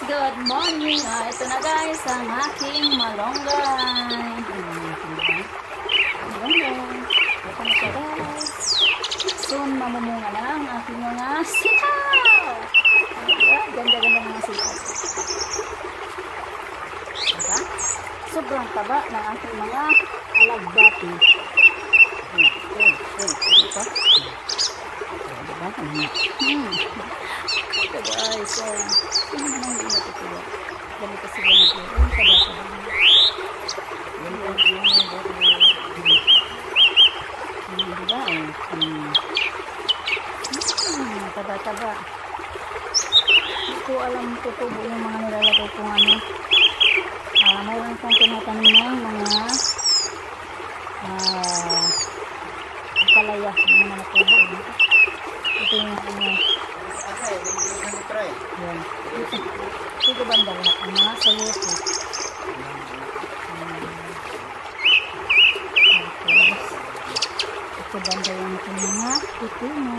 good morning! Ito na guys, ang aking malonggay. Malonggay. Ito na siya guys. Soon mamumunga na ang aking mga sitaw. Ganda-ganda mga sitaw. Diba? Sobrang taba ng aking mga alagbati. Diba? Ito guys, hindi naman hindi natutuwa. Dami kasi ba nag-iwan ka ba? Diba? Taba-taba. Hindi ko alam tutubo yung mga nilalagay kong ano. Mayroon kong tinatanim ng mga palaya. Hindi naman natubo. Ito yung ano. Yan. Ito banda lahat ang mga sayote. Ito banda yung mga pipino.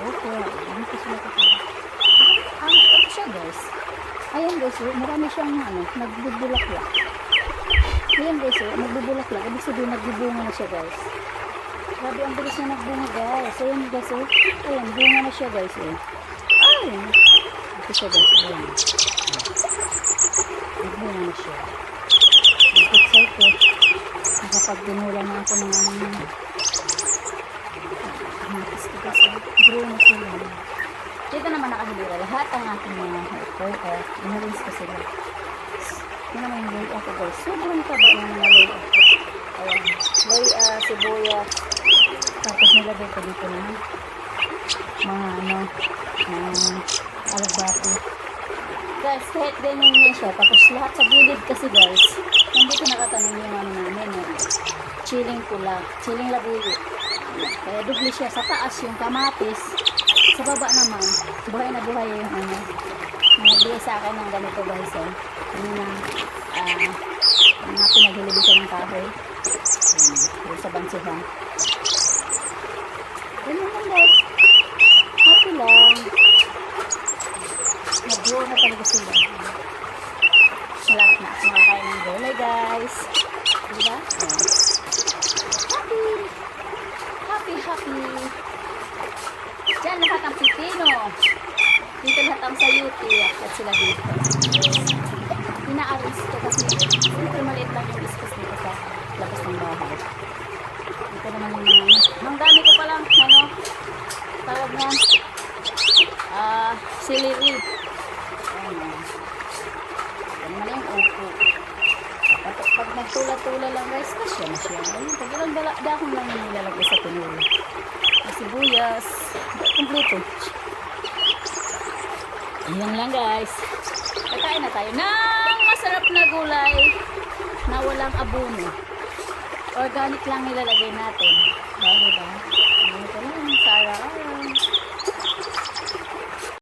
Okay. Ano ko sila kapag? Ito siya guys. Ayan guys, marami siyang ano, nagbubulaklak. Ayan guys, nagbubulaklak. Ibig sabihin nagbubunga na siya guys. Grabe ang bilis na nagbunga guys. Ayan guys, ayan, bunga na siya guys. Ay! Ito siya guys, ayan. Nagbunga na siya. I'm excited. Nakapag-dinula na ako ng ano. Matis ko guys, grow na sila. Dito naman nakahilira lahat ang aking mga ito. Inarins ko sila. Yan naman yung layout ko guys. Sobrang taba ng mga layout ko. Ayan. Sibuyas. Tapos nilagay ko dito na mga ano, alagbati. Guys, kahit ganyan niya siya. Tapos lahat sa gilid kasi guys, nandito nakatanim yung ano namin. Chiling pula. Chiling labuyo. Kaya dubli siya. Sa taas yung kamatis. Sa baba naman, buhay na buhay yung ano. Nagbigay sa akin ng ganito guys. Ano na, mga pinaghilibisan ng kahoy. Yung sa bansihan. Ganyan lang guys. Happy lang. Nag-grow na talaga sila. Malapit na ako makakain ng gulay guys. Diba? Happy! Happy, happy! Diyan lahat ang pipino. Dito lahat ang sayuti. At sila dito. Ina-arrange ko kasi siyempre maliit lang yung ispas dito sa labas ng bahay. Ito naman yung mga ang dami ko palang ano tawag na celery. Yan naman yung upo. Pag nagtula-tula lang guys, kasya na siya. Ayun, pag ilang dahon lang yung nilalagay sa tinula. Sibuyas. Kompleto. Ayan lang guys. Kakain na tayo ng masarap na gulay na walang abono. Organic lang nilalagay natin. Diba? Ito lang, Sarah.